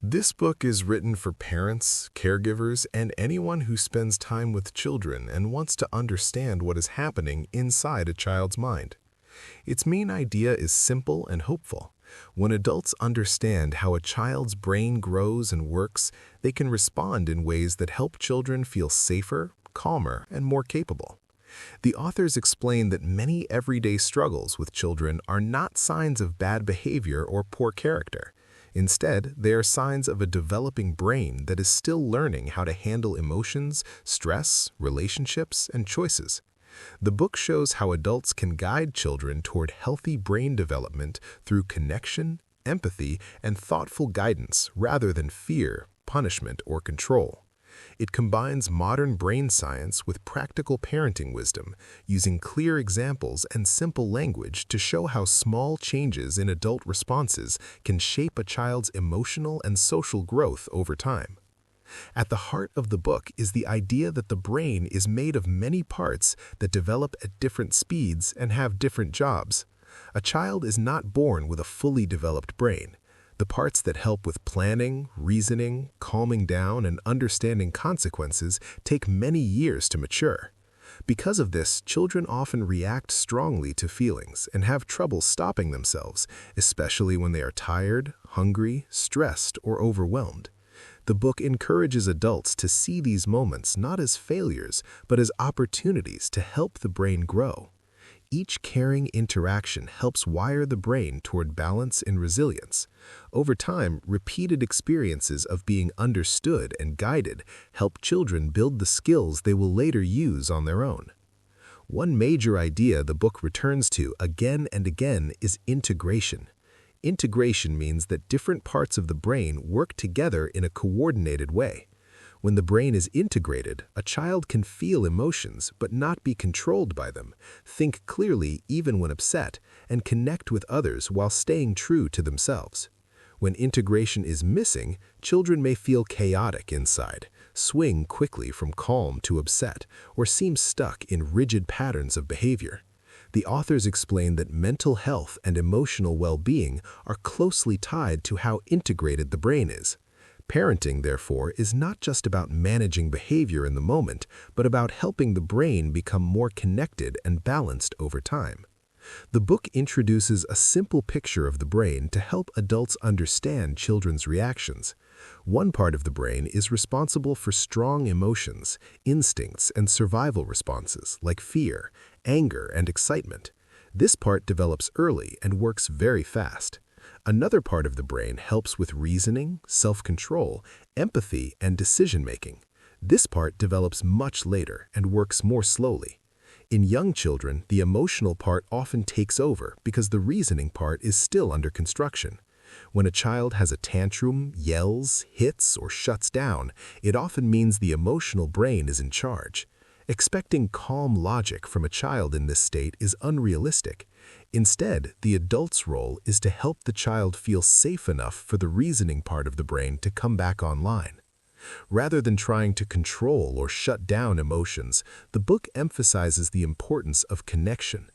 This book is written for parents, caregivers, and anyone who spends time with children and wants to understand what is happening inside a child's mind. Its main idea is simple and hopeful. When adults understand how a child's brain grows and works, they can respond in ways that help children feel safer, calmer, and more capable. The authors explain that many everyday struggles with children are not signs of bad behavior or poor character. Instead, they are signs of a developing brain that is still learning how to handle emotions, stress, relationships, and choices. The book shows how adults can guide children toward healthy brain development through connection, empathy, and thoughtful guidance rather than fear, punishment, or control. It combines modern brain science with practical parenting wisdom, using clear examples and simple language to show how small changes in adult responses can shape a child's emotional and social growth over time. At the heart of the book is the idea that the brain is made of many parts that develop at different speeds and have different jobs. A child is not born with a fully developed brain. The parts that help with planning, reasoning, calming down, and understanding consequences take many years to mature. Because of this, children often react strongly to feelings and have trouble stopping themselves, especially when they are tired, hungry, stressed, or overwhelmed. The book encourages adults to see these moments not as failures, but as opportunities to help the brain grow. Each caring interaction helps wire the brain toward balance and resilience. Over time, repeated experiences of being understood and guided help children build the skills they will later use on their own. One major idea the book returns to again and again is integration. Integration means that different parts of the brain work together in a coordinated way. When the brain is integrated, a child can feel emotions but not be controlled by them, think clearly even when upset, and connect with others while staying true to themselves. When integration is missing, children may feel chaotic inside, swing quickly from calm to upset, or seem stuck in rigid patterns of behavior. The authors explain that mental health and emotional well-being are closely tied to how integrated the brain is. Parenting, therefore, is not just about managing behavior in the moment, but about helping the brain become more connected and balanced over time. The book introduces a simple picture of the brain to help adults understand children's reactions. One part of the brain is responsible for strong emotions, instincts, and survival responses like fear, anger, and excitement. This part develops early and works very fast. Another part of the brain helps with reasoning, self-control, empathy, and decision-making. This part develops much later and works more slowly. In young children, the emotional part often takes over because the reasoning part is still under construction. When a child has a tantrum, yells, hits, or shuts down, it often means the emotional brain is in charge. Expecting calm logic from a child in this state is unrealistic. Instead, the adult's role is to help the child feel safe enough for the reasoning part of the brain to come back online. Rather than trying to control or shut down emotions, the book emphasizes the importance of connection.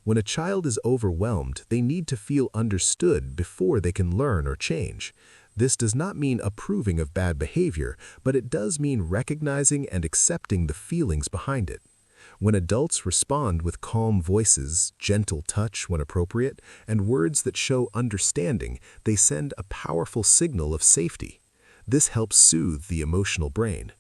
When a child is overwhelmed, they need to feel understood before they can learn or change. This does not mean approving of bad behavior, but it does mean recognizing and accepting the feelings behind it. When adults respond with calm voices, gentle touch when appropriate, and words that show understanding, they send a powerful signal of safety. This helps soothe the emotional brain.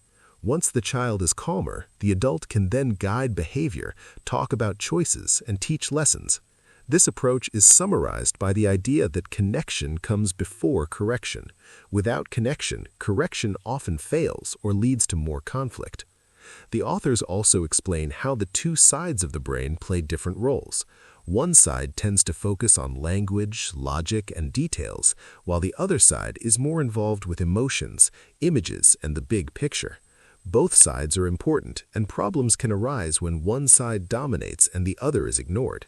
Once the child is calmer, the adult can then guide behavior, talk about choices, and teach lessons. This approach is summarized by the idea that connection comes before correction. Without connection, correction often fails or leads to more conflict. The authors also explain how the two sides of the brain play different roles. One side tends to focus on language, logic, and details, while the other side is more involved with emotions, images, and the big picture. Both sides are important, and problems can arise when one side dominates and the other is ignored.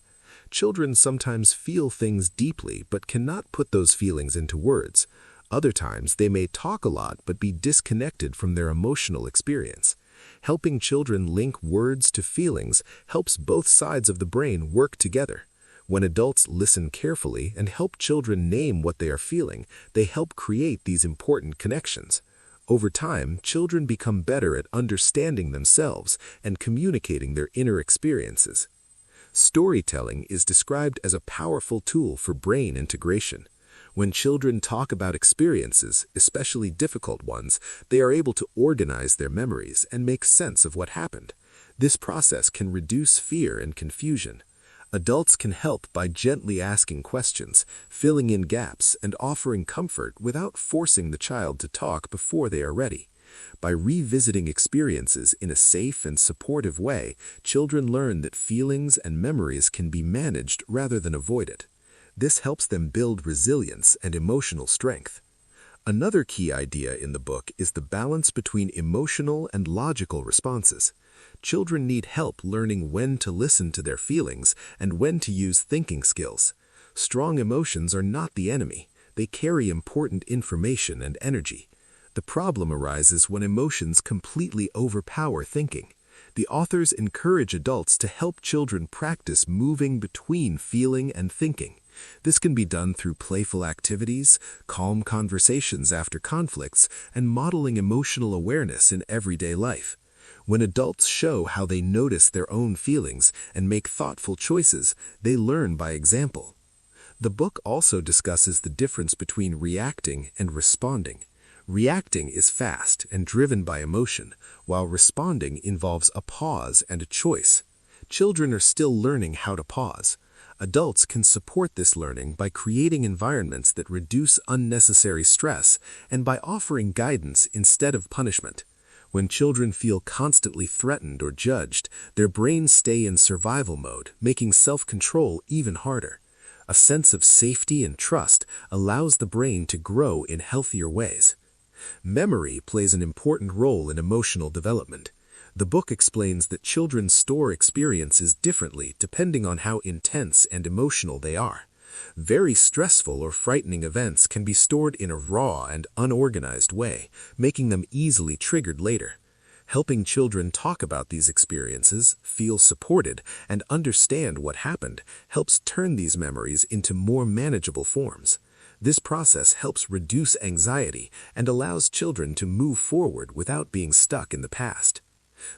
Children sometimes feel things deeply but cannot put those feelings into words. Other times, they may talk a lot but be disconnected from their emotional experience. Helping children link words to feelings helps both sides of the brain work together. When adults listen carefully and help children name what they are feeling, they help create these important connections. Over time, children become better at understanding themselves and communicating their inner experiences. Storytelling is described as a powerful tool for brain integration. When children talk about experiences, especially difficult ones, they are able to organize their memories and make sense of what happened. This process can reduce fear and confusion. Adults can help by gently asking questions, filling in gaps, and offering comfort without forcing the child to talk before they are ready. By revisiting experiences in a safe and supportive way, children learn that feelings and memories can be managed rather than avoided. This helps them build resilience and emotional strength. Another key idea in the book is the balance between emotional and logical responses. Children need help learning when to listen to their feelings and when to use thinking skills. Strong emotions are not the enemy. They carry important information and energy. The problem arises when emotions completely overpower thinking. The authors encourage adults to help children practice moving between feeling and thinking. This can be done through playful activities, calm conversations after conflicts, and modeling emotional awareness in everyday life. When adults show how they notice their own feelings and make thoughtful choices, they learn by example. The book also discusses the difference between reacting and responding. Reacting is fast and driven by emotion, while responding involves a pause and a choice. Children are still learning how to pause. Adults can support this learning by creating environments that reduce unnecessary stress and by offering guidance instead of punishment. When children feel constantly threatened or judged, their brains stay in survival mode, making self-control even harder. A sense of safety and trust allows the brain to grow in healthier ways. Memory plays an important role in emotional development. The book explains that children store experiences differently depending on how intense and emotional they are. Very stressful or frightening events can be stored in a raw and unorganized way, making them easily triggered later. Helping children talk about these experiences, feel supported, and understand what happened helps turn these memories into more manageable forms. This process helps reduce anxiety and allows children to move forward without being stuck in the past.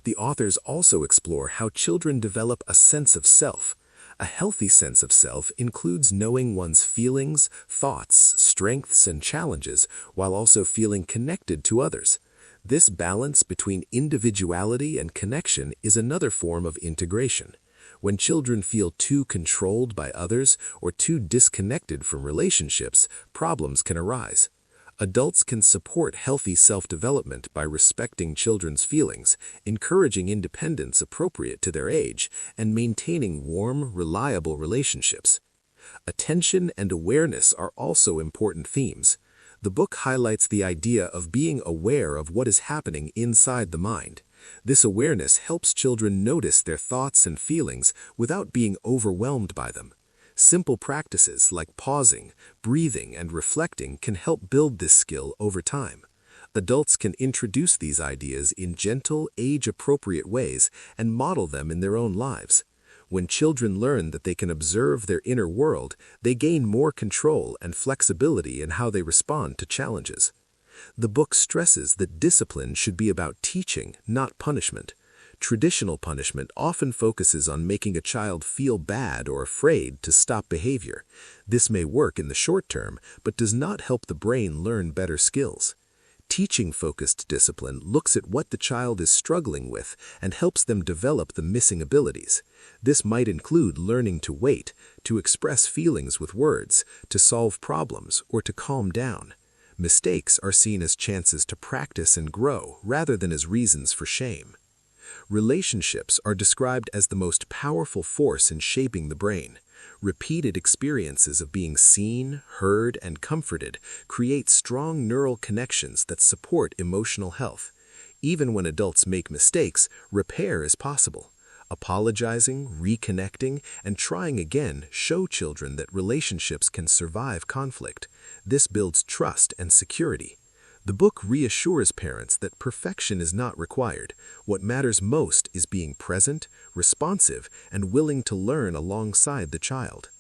The authors also explore how children develop a sense of self. A healthy sense of self includes knowing one's feelings, thoughts, strengths, and challenges, while also feeling connected to others. This balance between individuality and connection is another form of integration. When children feel too controlled by others or too disconnected from relationships, problems can arise. Adults can support healthy self-development by respecting children's feelings, encouraging independence appropriate to their age, and maintaining warm, reliable relationships. Attention and awareness are also important themes. The book highlights the idea of being aware of what is happening inside the mind. This awareness helps children notice their thoughts and feelings without being overwhelmed by them. Simple practices like pausing, breathing, and reflecting can help build this skill over time. Adults can introduce these ideas in gentle, age-appropriate ways and model them in their own lives. When children learn that they can observe their inner world, they gain more control and flexibility in how they respond to challenges. The book stresses that discipline should be about teaching, not punishment. Traditional punishment often focuses on making a child feel bad or afraid to stop behavior. This may work in the short term, but does not help the brain learn better skills. Teaching-focused discipline looks at what the child is struggling with and helps them develop the missing abilities. This might include learning to wait, to express feelings with words, to solve problems, or to calm down. Mistakes are seen as chances to practice and grow rather than as reasons for shame. Relationships are described as the most powerful force in shaping the brain. Repeated experiences of being seen, heard, and comforted create strong neural connections that support emotional health. Even when adults make mistakes, repair is possible. Apologizing, reconnecting, and trying again show children that relationships can survive conflict. This builds trust and security. The book reassures parents that perfection is not required. What matters most is being present, responsive, and willing to learn alongside the child.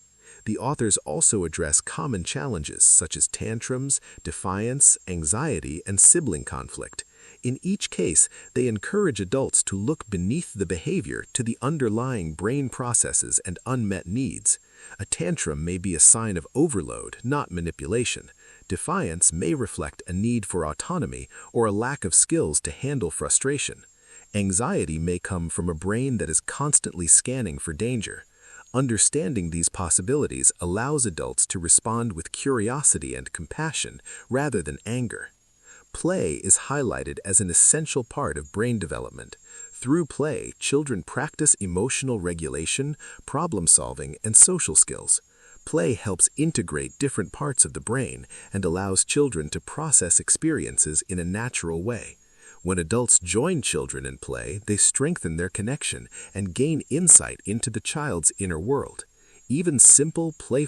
The authors also address common challenges such as tantrums, defiance, anxiety, and sibling conflict. In each case, they encourage adults to look beneath the behavior to the underlying brain processes and unmet needs. A tantrum may be a sign of overload, not manipulation. Defiance may reflect a need for autonomy or a lack of skills to handle frustration. Anxiety may come from a brain that is constantly scanning for danger. Understanding these possibilities allows adults to respond with curiosity and compassion rather than anger. Play is highlighted as an essential part of brain development. Through play, children practice emotional regulation, problem-solving, and social skills. Play helps integrate different parts of the brain and allows children to process experiences in a natural way. When adults join children in play, they strengthen their connection and gain insight into the child's inner world. Even simple, playful